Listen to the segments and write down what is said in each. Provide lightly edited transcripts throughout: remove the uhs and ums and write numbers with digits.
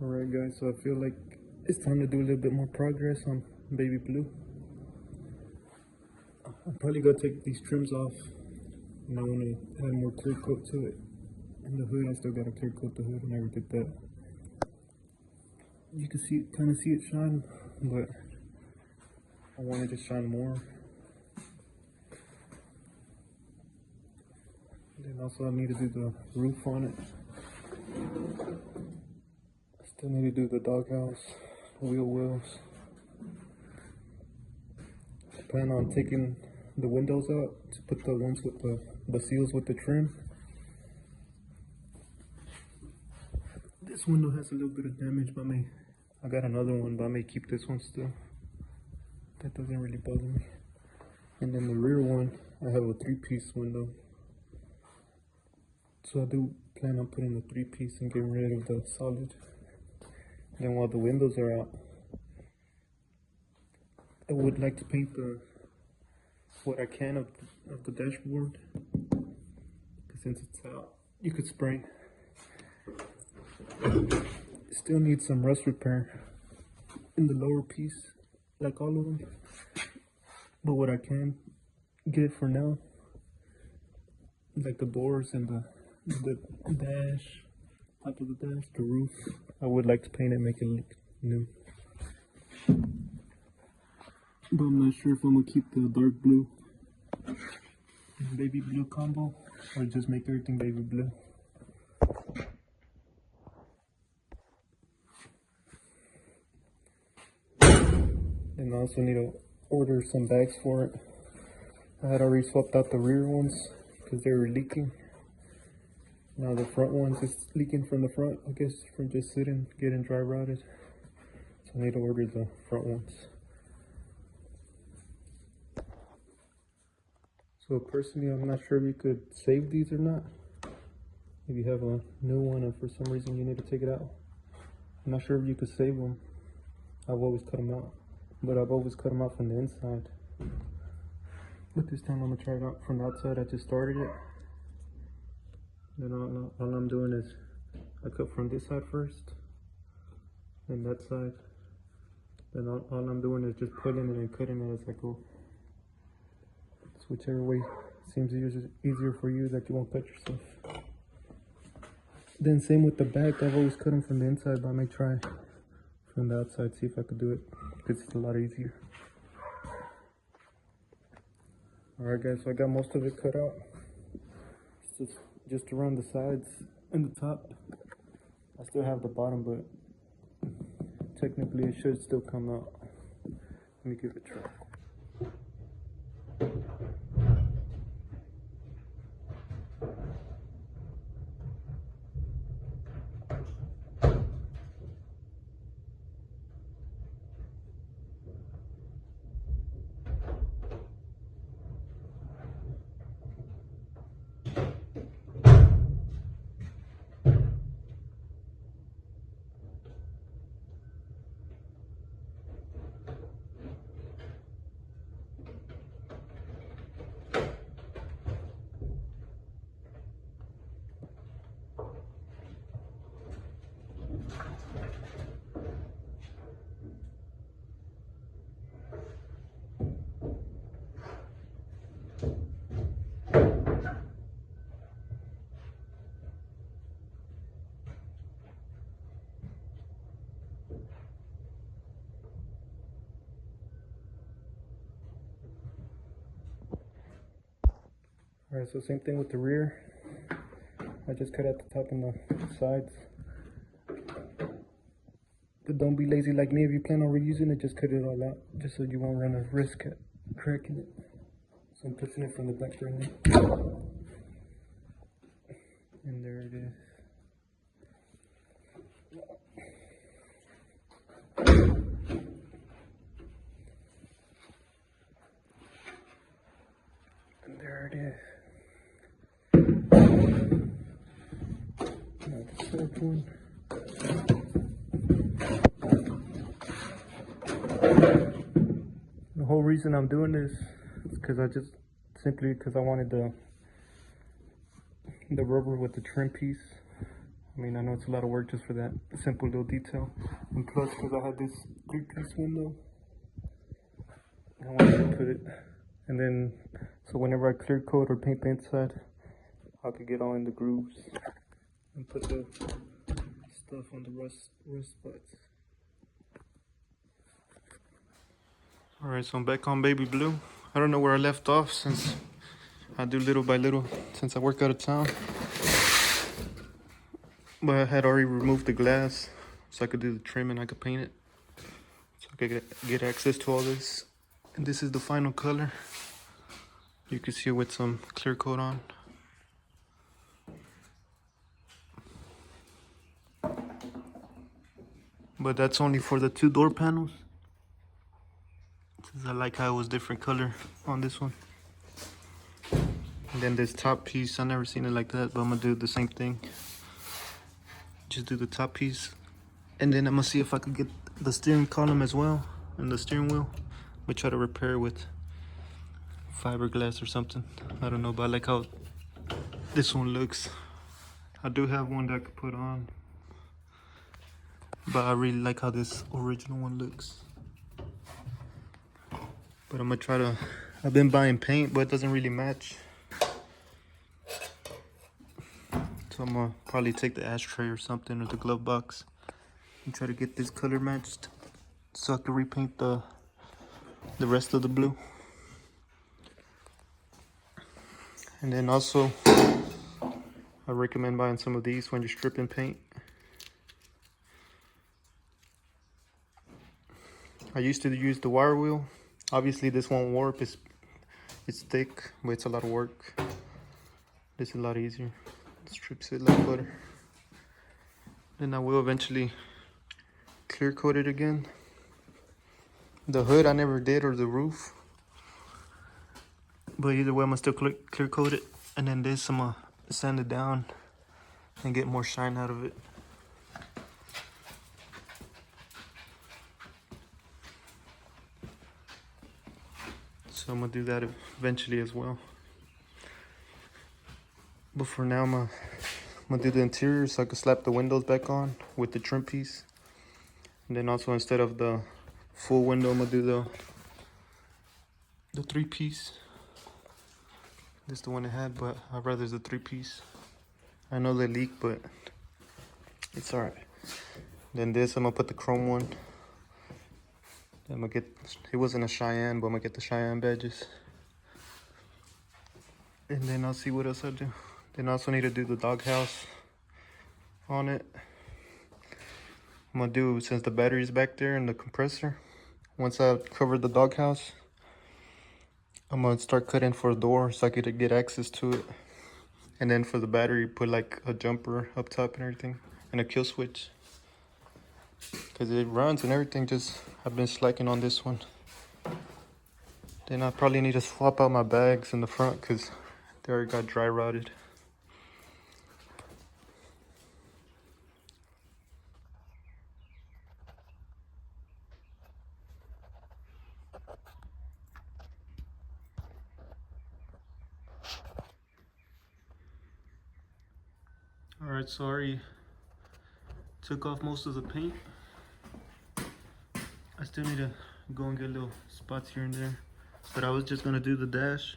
Alright guys, so I feel like it's time to do a little bit more progress on baby blue. I'm probably gonna take these trims off and I want to add more clear coat to it. And the hood, I still gotta clear coat the hood. I never did that. You can see, kind of see it shine, but I want it to shine more. Then also I need to do the roof on it. I still need to do the doghouse, wheels. I plan on taking the windows out to put the ones with the seals with the trim. This window has a little bit of damage, but I got another one, but I may keep this one still. That doesn't really bother me. And then the rear one, I have a 3-piece window. So I do plan on putting the 3-piece and getting rid of the solid. Then while the windows are out, I would like to paint what I can of the dashboard. Because since it's out, you could spray. Still need some rust repair in the lower piece, like all of them. But what I can get for now, like the doors and the dash, top of the dash, the roof, I would like to paint it, make it look new. But I'm not sure if I'm gonna keep the dark blue and baby blue combo or just make everything baby blue. And I also need to order some bags for it. I had already swapped out the rear ones because they were leaking. Now the front ones is leaking from the front, I guess, from just sitting, getting dry rotted. So I need to order the front ones. So personally, I'm not sure if you could save these or not. If you have a new one and for some reason you need to take it out, I'm not sure if you could save them. I've always cut them out, but I've always cut them out from the inside. But this time I'm gonna try it out from the outside. I just started it. Then all I'm doing is I cut from this side first, then that side. Then all I'm doing is just pulling it and cutting it as I go. It's whichever way seems easier for you, that you won't cut yourself. Then same with the back. I've always cut them from the inside, but I may try from the outside, see if I could do it, because it's a lot easier. Alright guys, so I got most of it cut out. It's just around the sides and the top. I still have the bottom, but technically it should still come out. Let me give it a try. Alright, so same thing with the rear. I just cut out the top and the sides. But don't be lazy like me. If you plan on reusing it, just cut it all out, just so you won't run a risk at cracking it. So I'm pushing it from the back right now. And there it is. And there it is. Now the second one. The whole reason I'm doing this is because I wanted the rubber with the trim piece I mean, I know it's a lot of work just for that simple little detail. And plus, because I had this 3-piece window, I wanted to put it, and then, so whenever I clear coat or paint the inside, I could get all in the grooves and put the stuff on the rust spots. Alright, so I'm back on baby blue. I don't know where I left off since I do little by little since I work out of town. But I had already removed the glass so I could do the trim and I could paint it. So I could get access to all this. And this is the final color. You can see it with some clear coat on. But that's only for the 2 door panels. Since I like how it was different color on this one. And then this top piece, I never seen it like that, but I'm gonna do the same thing. Just do the top piece. And then I'm gonna see if I could get the steering column as well and the steering wheel. But try to repair it with fiberglass or something. I don't know, but I like how this one looks. I do have one that I could put on, but I really like how this original one looks. But I'm gonna try to, I've been buying paint, but it doesn't really match. So I'm gonna probably take the ashtray or something, or the glove box, and try to get this color matched so I can repaint the rest of the blue. And then also, I recommend buying some of these when you're stripping paint. I used to use the wire wheel. Obviously this won't warp, it's thick, but it's a lot of work. This is a lot easier. Strips it like butter. Then I will eventually clear coat it again. The hood I never did, or the roof. But either way, I'm gonna still clear coat it. And then this, I'm gonna sand it down and get more shine out of it. So I'm gonna do that eventually as well. But for now, I'm gonna do the interior so I can slap the windows back on with the trim piece. And then also, instead of the full window, I'm gonna do the 3-piece. This is the one I had, but I'd rather the 3-piece. I know they leak, but it's alright. Then this, I'm gonna put the chrome one. I'm gonna get, it wasn't a Cheyenne, but I'm gonna get the Cheyenne badges. And then I'll see what else I do. Then I also need to do the doghouse on it. I'm gonna do, since the battery's back there and the compressor, once I cover the doghouse, I'm gonna start cutting for a door so I could get access to it. And then for the battery, put like a jumper up top and everything, and a kill switch. Cause it runs and everything, just I've been slacking on this one. Then I probably need to swap out my bags in the front cause they already got dry rotted. Alright, so I already took off most of the paint. I still need to go and get little spots here and there. But I was just gonna do the dash.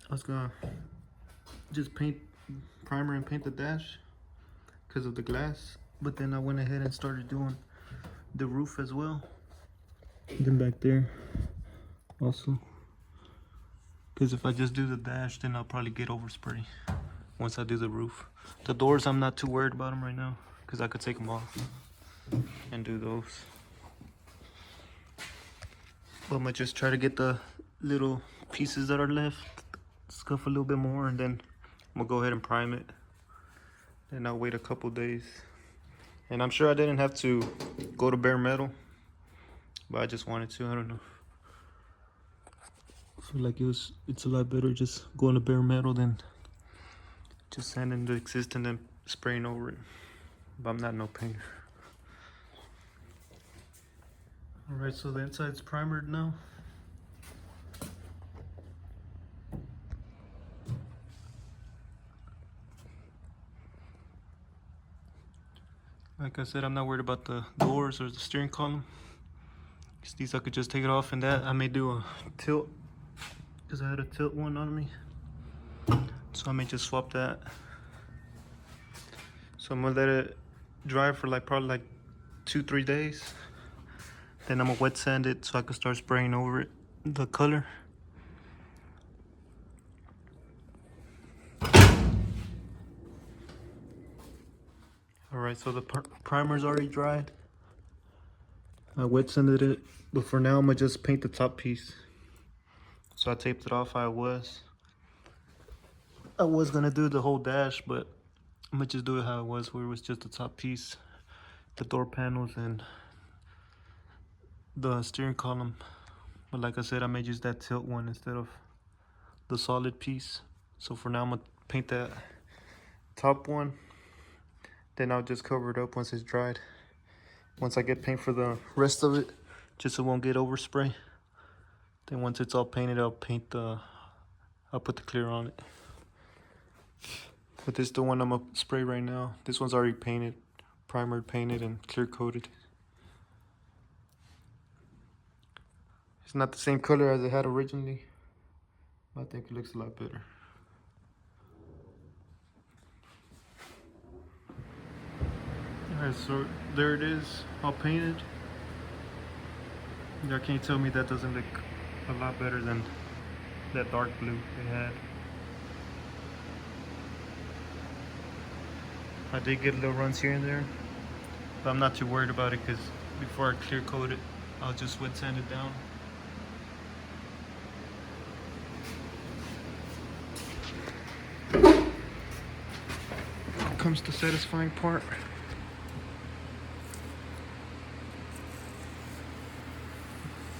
I was gonna just paint, primer and paint the dash because of the glass. But then I went ahead and started doing the roof as well. Then back there also. Because if I just do the dash, then I'll probably get overspray once I do the roof. The doors, I'm not too worried about them right now because I could take them off and do those. But I'm gonna just try to get the little pieces that are left, scuff a little bit more, and then I'm gonna go ahead and prime it. Then I'll wait a couple days. And I'm sure I didn't have to go to bare metal, but I just wanted to, I don't know. I feel like it's a lot better just going to bare metal than just sanding the existing and spraying over it. But I'm not no painter. Alright, so the inside's primered now. Like I said, I'm not worried about the doors or the steering column. These I could just take it off, and that I may do a tilt, because I had a tilt one on me. So I may just swap that. So I'm gonna let it dry for like probably like 2-3 days. Then I'm gonna wet sand it so I can start spraying over it the color. Alright, so the primer's already dried. I wet sanded it, but for now I'm gonna just paint the top piece. So I taped it off how it was. I was gonna do the whole dash, but I'm gonna just do it how it was, where it was just the top piece, the door panels, and the steering column. But like I said, I may use that tilt one instead of the solid piece. So for now I'm gonna paint that top one, then I'll just cover it up once it's dried. Once I get paint for the rest of it, just so it won't get overspray. Then once it's all painted, I'll put the clear on it. But this is the one I'm gonna spray right now. This one's already painted, primer painted, and clear coated. It's not the same color as it had originally, but I think it looks a lot better. Alright, so there it is, all painted. Y'all can't tell me that doesn't look a lot better than that dark blue they had. I did get little runs here and there, but I'm not too worried about it, because before I clear coat it, I'll just wet sand it down. Here comes the satisfying part.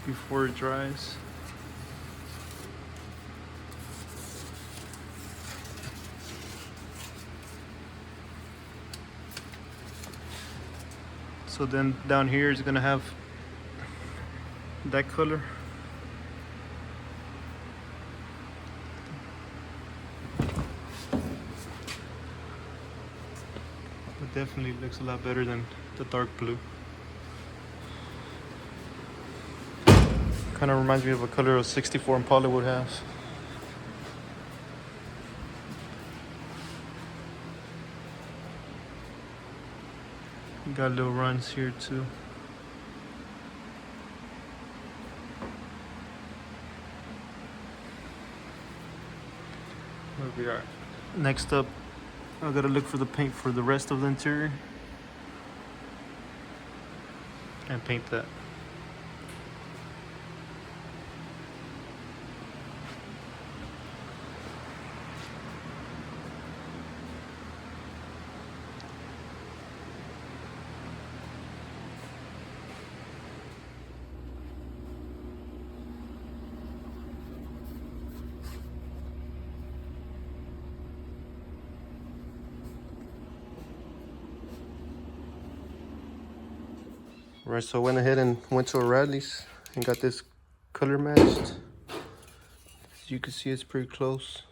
Before it dries. So then down here is gonna have that color. It definitely looks a lot better than the dark blue. Kind of reminds me of a color a 64 Impala would have. Got little runs here too. Where we are. Next up, I gotta look for the paint for the rest of the interior and paint that. Right, so I went ahead and went to O'Reilly's and got this color matched. As you can see, it's pretty close.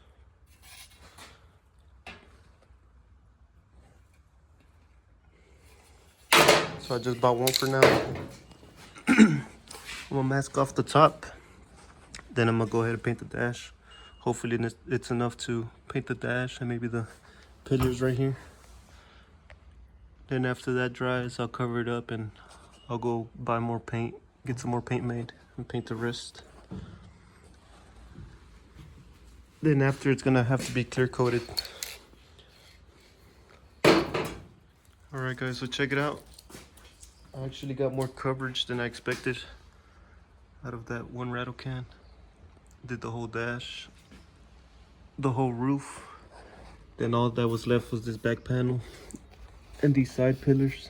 So I just bought one for now. I'm gonna mask off the top. Then I'm gonna go ahead and paint the dash. Hopefully it's enough to paint the dash and maybe the pillars right here. Then after that dries, I'll cover it up and I'll go buy more paint, get some more paint made, and paint the rest. Then after, it's gonna have to be clear coated. Alright guys, so check it out. I actually got more coverage than I expected out of that one rattle can. Did the whole dash, the whole roof. Then all that was left was this back panel and these side pillars.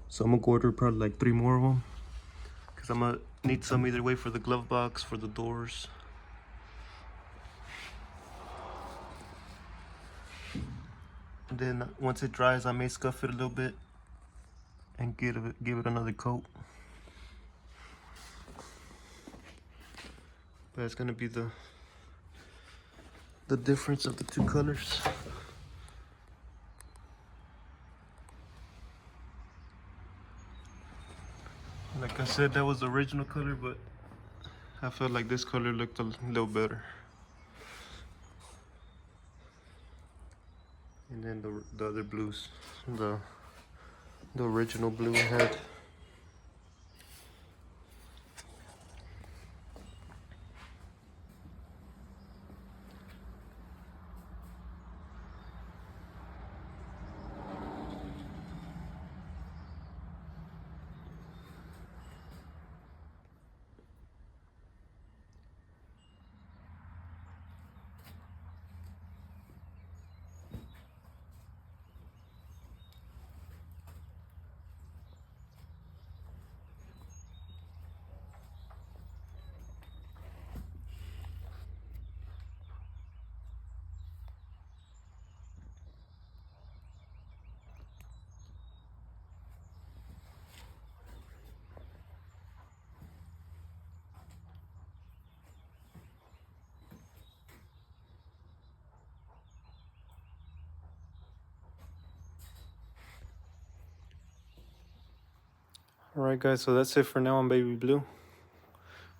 So I'm gonna order probably like 3 more of them, because I'm gonna need some either way for the glove box, for the doors. And then once it dries, I may scuff it a little bit and give it another coat. But it's gonna be the difference of the two colors. Like I said, that was the original color, but I felt like this color looked a little better. And then the other blues, the original blue I had. Alright guys, so that's it for now on baby blue.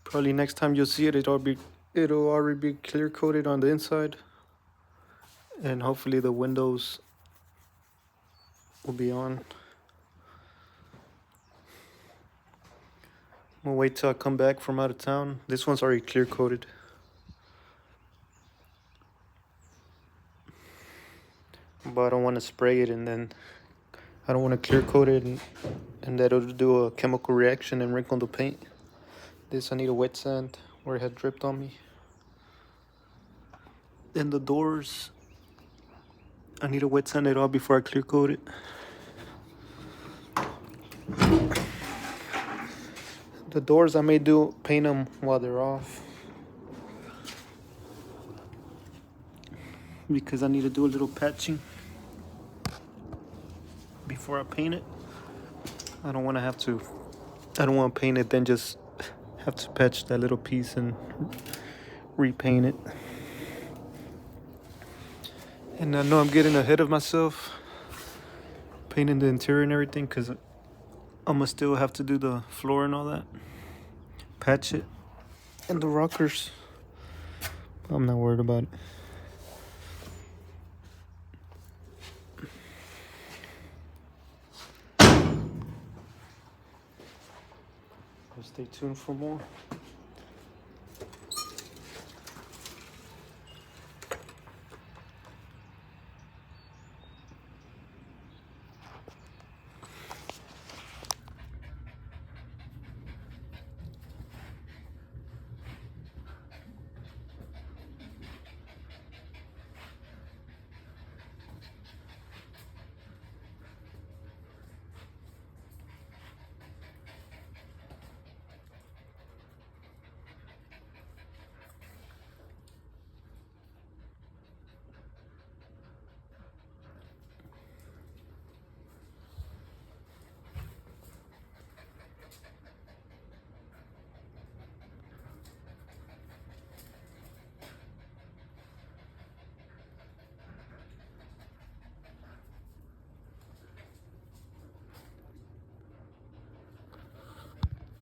Probably next time you'll see it, it'll already be clear coated on the inside. And hopefully the windows will be on. We'll wait till I come back from out of town. This one's already clear coated. But I don't want to spray it and then I don't want to clear coat it and that it'll do a chemical reaction and wrinkle the paint. This I need a wet sand where it had dripped on me. Then the doors, I need to wet sand it all before I clear coat it. The doors I may paint them while they're off, because I need to do a little patching before I paint it. I don't want to paint it then just have to patch that little piece and repaint it. And I know I'm getting ahead of myself painting the interior and everything, because I'm gonna still have to do the floor and all that, patch it, and the rockers. I'm not worried about it. Stay tuned for more.